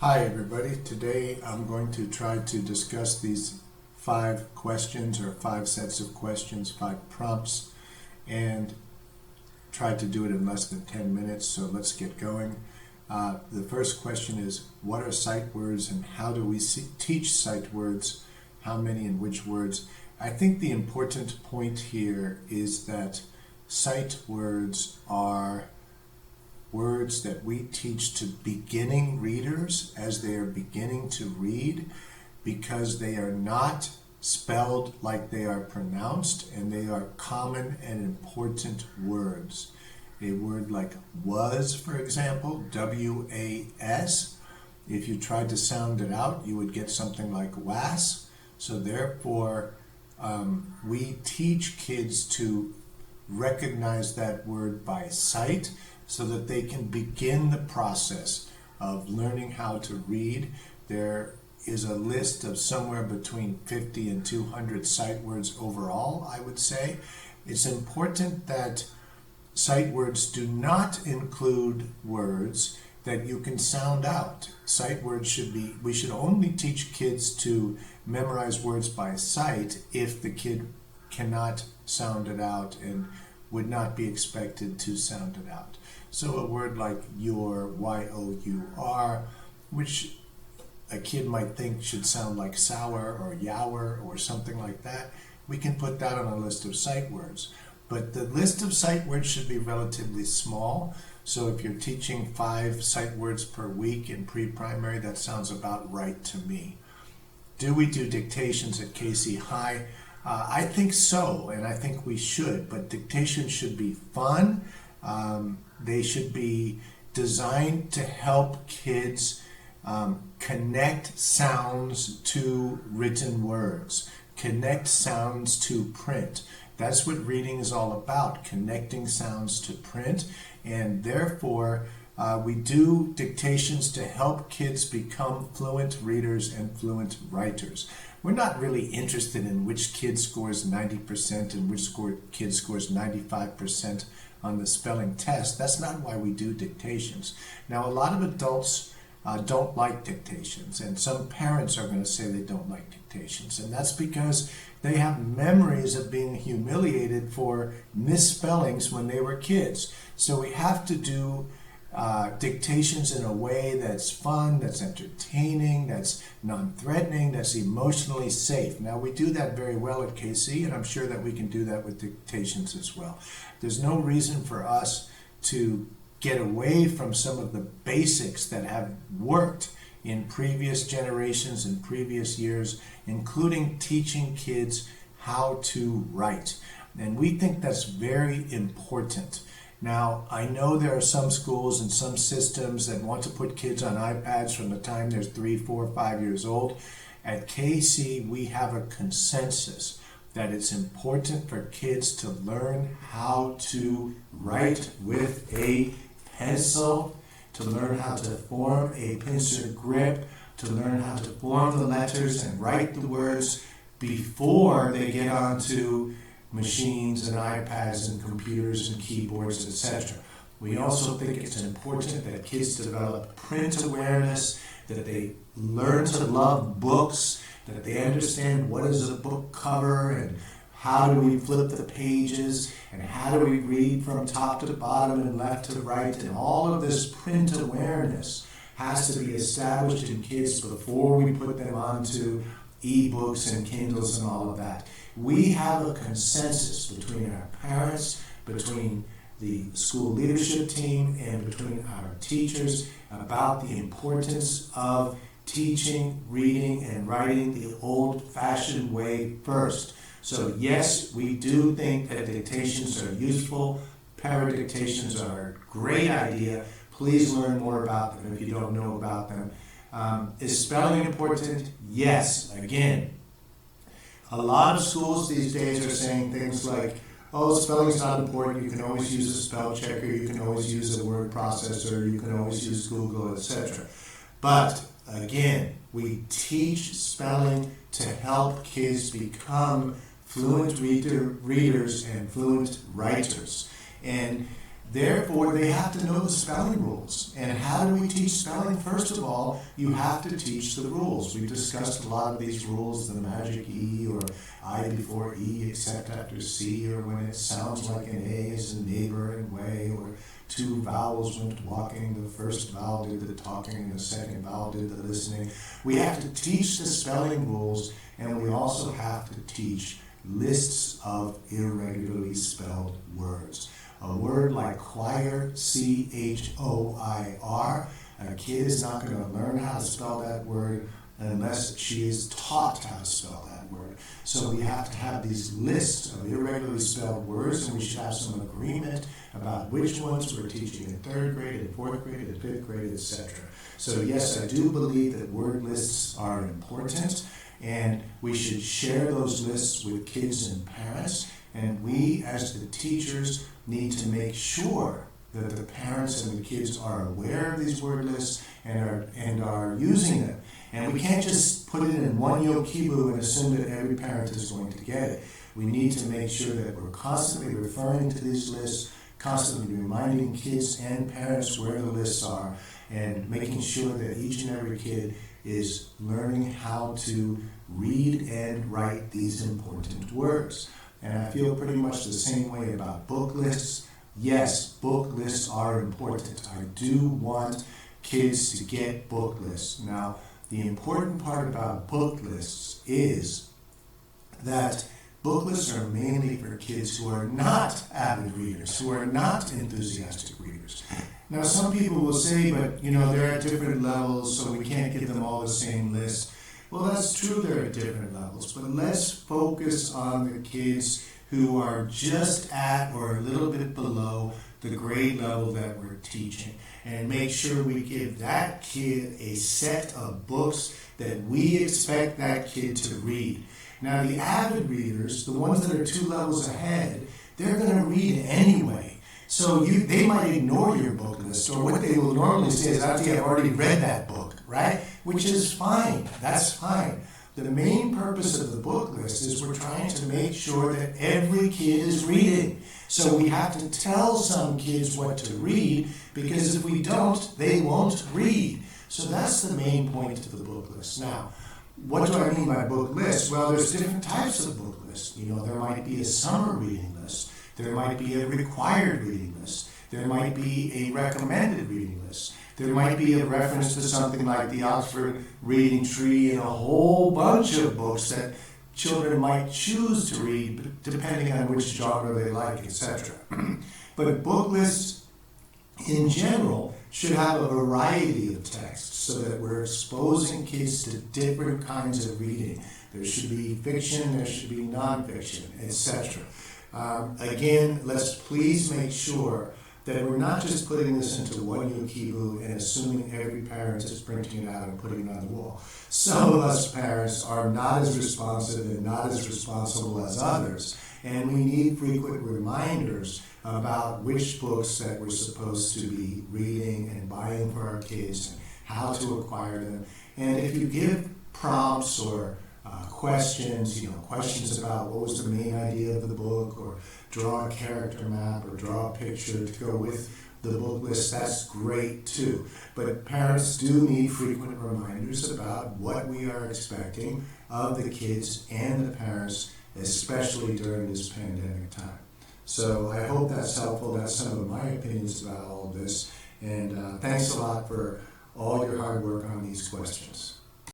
Hi everybody. Today I'm going to try to discuss these 5 questions or 5 sets of questions, 5 prompts, and try to do it in less than 10 minutes, so let's get going. The first question is, what are sight words and how do we teach sight words? How many and which words? I think the important point here is that sight words are words that we teach to beginning readers as they are beginning to read, because they are not spelled like they are pronounced, and they are common and important words. A word like was, for example, W-A-S, if you tried to sound it out, you would get something like was. So therefore, we teach kids to recognize that word by sight, so that they can begin the process of learning how to read. There is a list of somewhere between 50 and 200 sight words overall, I would say. It's important that sight words do not include words that you can sound out. Sight words we should only teach kids to memorize words by sight if the kid cannot sound it out and would not be expected to sound it out. So a word like your, Y-O-U-R, which a kid might think should sound like sour or yower or something like that, we can put that on a list of sight words. But the list of sight words should be relatively small. So if you're teaching 5 sight words per week in pre-primary, that sounds about right to me. Do we do dictations at KC High? I think so, and I think we should, but dictations should be fun. They should be designed to help kids connect sounds to written words, connect sounds to print. That's what reading is all about, connecting sounds to print, and therefore we do dictations to help kids become fluent readers and fluent writers. We're not really interested in which kid scores 90% and which kid scores 95% on the spelling test. That's not why we do dictations. Now, a lot of adults don't like dictations, and some parents are going to say they don't like dictations, and that's because they have memories of being humiliated for misspellings when they were kids. So we have to do dictations in a way that's fun, that's entertaining, that's non-threatening, that's emotionally safe. Now, we do that very well at KC, and I'm sure that we can do that with dictations as well. There's no reason for us to get away from some of the basics that have worked in previous generations and previous years, including teaching kids how to write. And we think that's very important. Now, I know there are some schools and some systems that want to put kids on iPads from the time they're 3, 4, 5 years old. At KC, we have a consensus that it's important for kids to learn how to write with a pencil, to learn how to form a pincer grip, to learn how to form the letters and write the words before they get onto machines and iPads and computers and keyboards, etc. We also think it's important that kids develop print awareness, that they learn to love books, that they understand what is a book cover and how do we flip the pages and how do we read from top to bottom and left to right, and all of this print awareness has to be established in kids before we put them onto e-books and Kindles and all of that. We have a consensus between our parents, between the school leadership team, and between our teachers about the importance of teaching, reading, and writing the old-fashioned way first. So yes, we do think that dictations are useful. Paradictations are a great idea. Please learn more about them if you don't know about them. Is spelling important? Yes. Again, a lot of schools these days are saying things like, oh, spelling's not important, you can always use a spell checker, you can always use a word processor, you can always use Google, etc. But again, we teach spelling to help kids become fluent readers and fluent writers. And Therefore, they have to know the spelling rules. And how do we teach spelling? First of all, you have to teach the rules. We've discussed a lot of these rules, the magic E or I before E except after C, or when it sounds like an A as in neighbor and way, or two vowels went walking, the first vowel did the talking and the second vowel did the listening. We have to teach the spelling rules, and we also have to teach lists of irregularly spelled words. A word like choir, C-H-O-I-R, a kid is not going to learn how to spell that word unless she is taught how to spell that word. So we have to have these lists of irregularly spelled words, and we should have some agreement about which ones we're teaching in third grade, in fourth grade, in fifth grade, etc. So yes, I do believe that word lists are important, and we should share those lists with kids and parents, and we as the teachers need to make sure that the parents and the kids are aware of these word lists and are using them. And we can't just put it in one yokibu and assume that every parent is going to get it. We need to make sure that we're constantly referring to these lists, constantly reminding kids and parents where the lists are, and making sure that each and every kid is learning how to read and write these important words. And I feel pretty much the same way about book lists. Yes, book lists are important. I do want kids to get book lists. Now, the important part about book lists is that book lists are mainly for kids who are not avid readers, who are not enthusiastic readers. Now, some people will say, but they're at different levels, so we can't give them all the same list. Well, that's true, they're at different levels, but let's focus on the kids who are just at or a little bit below the grade level that we're teaching, and make sure we give that kid a set of books that we expect that kid to read. Now, the avid readers, the ones that are 2 levels ahead, they're going to read anyway. So they might ignore your book list, or what they will normally say is, I've already read that book, right? Which is fine. That's fine. The main purpose of the book list is we're trying to make sure that every kid is reading. So we have to tell some kids what to read, because if we don't, they won't read. So that's the main point of the book list. Now, what do I mean by book list? Well, there's different types of book lists. There might be a summer reading list. There might be a required reading list. There might be a recommended reading list. There might be a reference to something like the Oxford Reading Tree and a whole bunch of books that children might choose to read depending on which genre they like, etc. But book lists in general should have a variety of texts so that we're exposing kids to different kinds of reading. There should be fiction, there should be nonfiction, etc. Again, let's please make sure that we're not just putting this into one yokibu and assuming every parent is printing it out and putting it on the wall. Some of us parents are not as responsive and not as responsible as others, and we need frequent reminders about which books that we're supposed to be reading and buying for our kids and how to acquire them. And if you give prompts or questions, questions about what was the main idea of the book, or draw a character map, or draw a picture to go with the book list, that's great too. But parents do need frequent reminders about what we are expecting of the kids and the parents, especially during this pandemic time. So I hope that's helpful. That's some of my opinions about all of this. And thanks a lot for all your hard work on these questions.